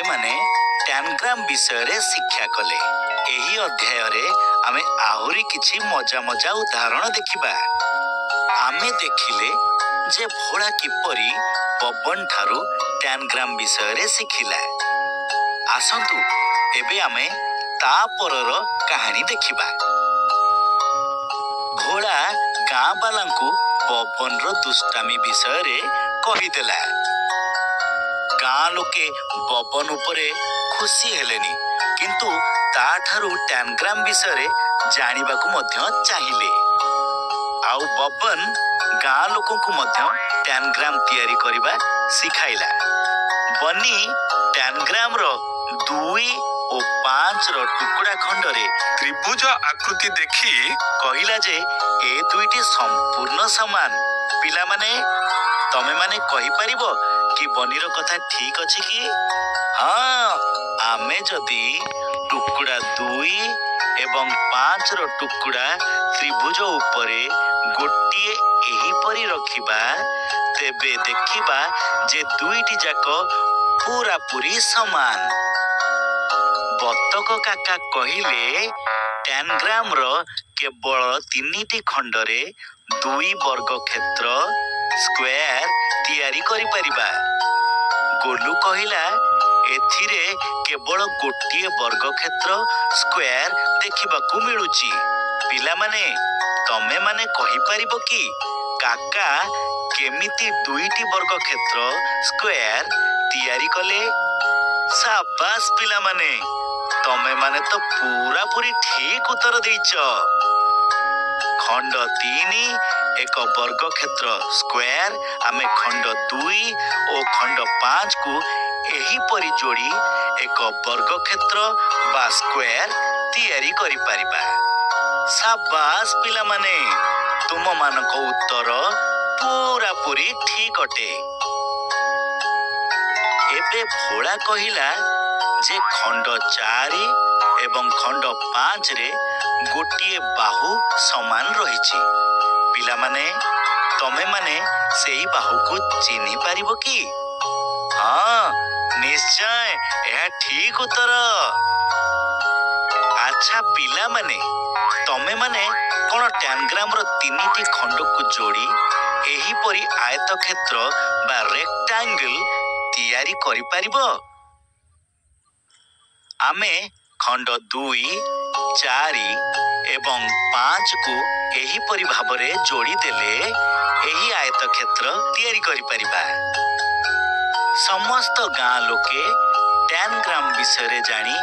माने टैनग्राम विषय शिक्षा कले। एही अध्याय रे आमे आहुरी किछि मजा मजा उदाहरण देखिबा। आमे देखिले जे भोला किपरि पवन ठारू टैनग्राम विषय शिखिला। आसंतु एबे आमे ता परर कहानी देखिबा। भोला गाँ बालांकु पवन रो दुष्टामी विषय रे कहिदेला। गाँ लोके बबन उपरे खुशी हेलेनी, किंतु ता ठारू टैनग्राम विषय जानिबाकु मध्य चाहिए। आउ बबन गाँ लोकंकु मध्य टैनग्राम तैयारी करिबा सिखाइला। बनी टैनग्राम रो 2 और 5 रो टुकड़ा खंडरे त्रिभुज आकृति देखी कहिला जे ए दुईटी संपूर्ण समान। पिला माने तमे माने कहि परिबो कि बनीर कथा ठीक अछि कि? हाँ, आमे जदि टुकड़ा 2 एवं 5 रो टुकड़ा त्रिभुज उपरे गोटिए एही परी रखिबा, तेबे देखिबा जे दुईटी जाक पूरा पूरी समान। बतक काका कहिले टैनग्राम रो केवल 3टी खंडरे 2 वर्ग क्षेत्र स्क्वायर तैयारी करि परिबा। गोलू कहिला एथिरे केवल गोटिए वर्ग क्षेत्र स्क्वायर देखिबाकू मिलुची। पिला माने तमे माने कहि परिबो कि काका केमिति 2टी वर्ग क्षेत्र स्क्वायर तैयारी कले? शाबाश पिला माने, तमे माने तो पूरा पूरी ठीक उत्तर देइछ। खंड 3 एक वर्ग क्षेत्र स्क्वायर आमे खंड 2 और खंड 5 को एही परी जोड़ी एक वर्ग क्षेत्र बा स्क्वायर तैयारी करि परिबा। शाबाश पिला माने, तुम मानक उत्तर पूरा पूरी ठीक अटे। एबे भोला कहिला जे खंड 4 एवं खंड 5 रे गोटिए बाहु समान रहिछि। पिला माने तमे माने सेही बाहु को चिन्हि पारिबो कि? हाँ, निश्चय यह ठीक उत्तर। अच्छा पिला माने तमे माने कोन टैनग्राम रो 3टी खंड को जोड़ी एही परी आयत क्षेत्र बा रेक्टेंगल तैयारी करि पारिबो? आमे खंड 2, 4 एवं 5 को एही परी भाबरे जोड़ी देले एही आयत क्षेत्र तैयारी करि परिबा। समस्त गाँ लोके टैनग्राम विषय जानी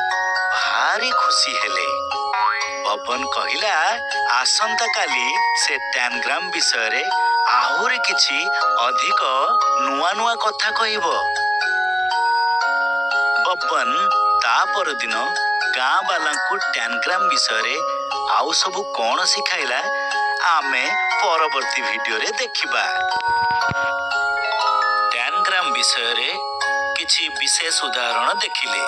भारी खुशी हेले। बबन कहिला आसंता काली से टैनग्राम विषय आहुरी किछि अधिक नुआ नुआ कथा कहिबो। बबन ता पर दिन गाँ बालांकु टैनग्राम विषय आउ सबु कौन सिखाइला आमे परवर्ती वीडियो रे देखिबा। टैनग्राम विषय रे किछि विशेष उदाहरण देखिले।